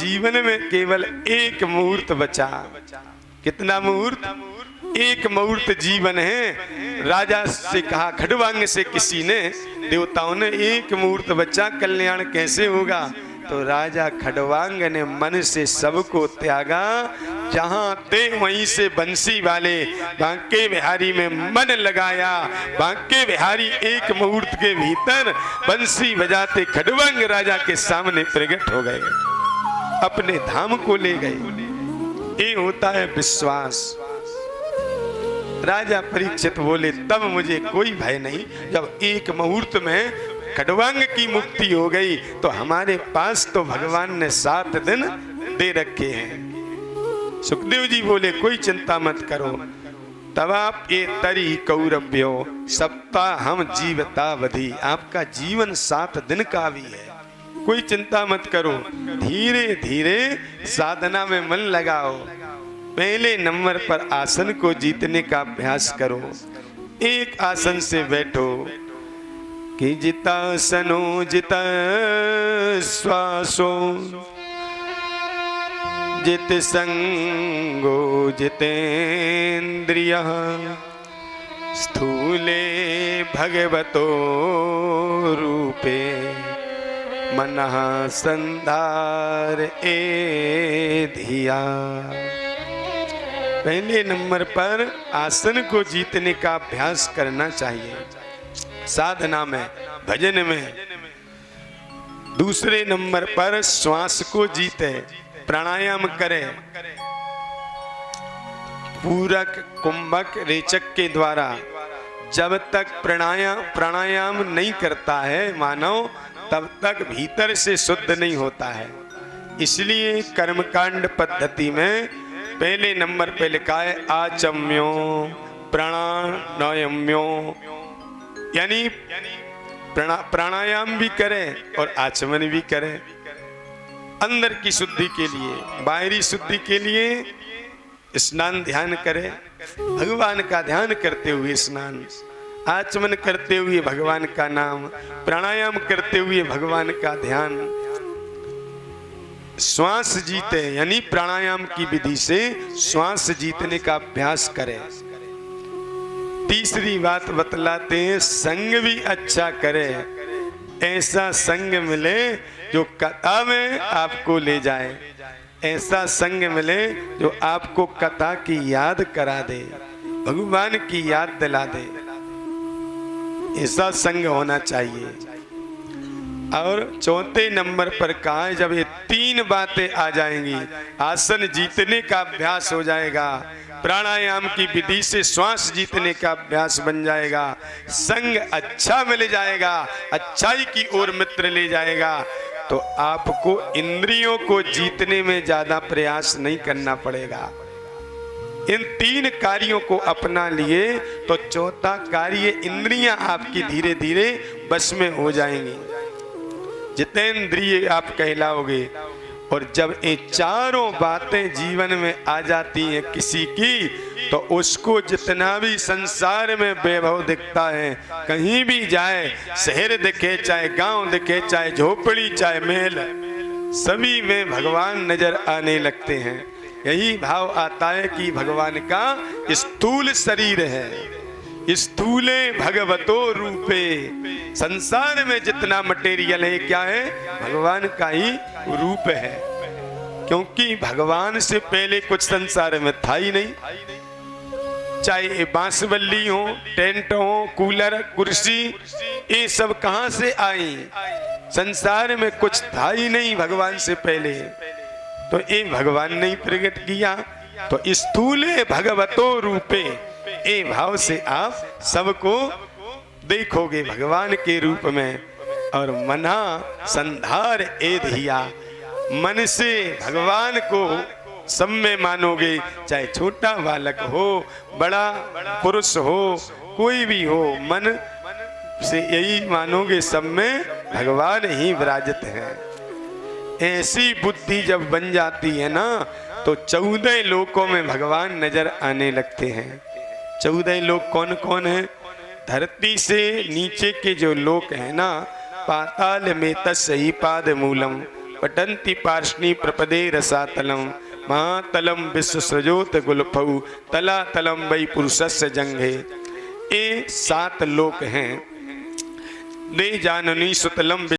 जीवन में केवल एक मुहूर्त बचा। कितना मुहूर्त? एक मुहूर्त जीवन है। राजा से कहा, खड़वांग से किसी ने, देवताओं ने, एक मुहूर्त बचा, कल्याण कैसे होगा? तो राजा खड़वांग ने मन से सबको त्यागा। जहां थे वहीं से बंसी वाले बांके बिहारी में मन लगाया। बांके बिहारी एक मुहूर्त के भीतर बंसी बजाते खड़वांग राजा के सामने प्रकट हो गए, अपने धाम को ले गए। ये होता है विश्वास। राजा परीक्षित बोले, तब मुझे कोई भय नहीं। जब एक मुहूर्त में खड़वांग की मुक्ति हो गई तो हमारे पास तो भगवान ने 7 दिन दे रखे हैं। सुखदेव जी बोले, कोई चिंता मत करो। तब आप ये तरी कौरव्यो सप्ताह हम जीवतावधि, आपका जीवन 7 दिन का भी है। कोई चिंता मत करो, धीरे धीरे साधना में मन लगाओ। पहले नंबर पर आसन को जीतने का अभ्यास करो। एक आसन से बैठो कि जितासनो जित श्वासो जित संगो जितेन्द्रिय स्थूले भगवतो रूपे मनः संधार ए धिया। पहले नंबर पर आसन को जीतने का अभ्यास करना चाहिए, साधना में, भजन में। दूसरे नंबर पर श्वास को जीते, प्राणायाम करे। पूरक, कुंभक, रेचक के द्वारा जब तक प्राणायाम नहीं करता है मानव, तब तक भीतर से शुद्ध नहीं होता है। इसलिए कर्मकांड पद्धति में पहले नंबर पे लिखा है आचम्यो प्राणायाम्यो, यानी प्राणायाम भी करें और आचमन भी करें। अंदर की शुद्धि के लिए, बाहरी शुद्धि के लिए स्नान ध्यान करें, भगवान का ध्यान करते हुए स्नान, आचमन करते हुए भगवान का नाम, प्राणायाम करते हुए भगवान का ध्यान। श्वास जीते, यानी प्राणायाम की विधि से श्वास जीतने का अभ्यास करें। तीसरी बात बतलाते हैं, संग भी अच्छा करे। ऐसा संग मिले जो कथा में आपको ले जाए, ऐसा संग मिले जो आपको कथा की याद करा दे, भगवान की याद दिला दे। ऐसा संग होना चाहिए। और चौथे नंबर पर कहा है, जब ये 3 बातें आ जाएंगी, आसन जीतने का अभ्यास हो जाएगा, प्राणायाम की विधि से श्वास जीतने का अभ्यास बन जाएगा, संग अच्छा मिल जाएगा, अच्छाई की ओर मित्र ले जाएगा, तो आपको इंद्रियों को जीतने में ज्यादा प्रयास नहीं करना पड़ेगा। इन 3 कार्यों को अपना लिए तो चौथा कार्य, इंद्रियां आपकी धीरे धीरे बस में हो जाएंगी, जितेंद्रिय आप कहलाओगे। और जब ये चारों बातें जीवन में आ जाती हैं किसी की, तो उसको जितना भी संसार में वैभव दिखता है, कहीं भी जाए, शहर दिखे चाहे गांव दिखे, चाहे झोपड़ी चाहे महल, सभी में भगवान नजर आने लगते हैं। यही भाव आता है कि भगवान का स्थूल शरीर है, स्थूले भगवतो रूपे। संसार में जितना मटेरियल है क्या है? भगवान का ही रूप है, क्योंकि भगवान से पहले कुछ संसार में था ही नहीं। चाहे बांसबल्ली हो, टेंट हो, कूलर, कुर्सी, ये सब कहां से आई? संसार में कुछ था ही नहीं भगवान से पहले, तो ये भगवान ने प्रकट किया। तो स्थूले भगवतो रूपे, ए भाव से आप सबको देखोगे भगवान के रूप में। और मना संधार ए धिया, मन से भगवान को सब में मानोगे, चाहे छोटा बालक हो, बड़ा पुरुष हो, कोई भी हो, मन से यही मानोगे सब में भगवान ही विराजित है। ऐसी बुद्धि जब बन जाती है ना, तो 14 लोकों में भगवान नजर आने लगते हैं। 14 लोक कौन कौन है? धरती से नीचे के जो लोक है ना, पाताल में तस्सही पाद मूलम, पठन्ति पार्ष्णी प्रपदे रसातलम महातलम विश्व सृजोत गुलफऊ तला तलम वै पुरुषस्य जंघे। ये 7 लोक हैं। दे जाननी सुतलम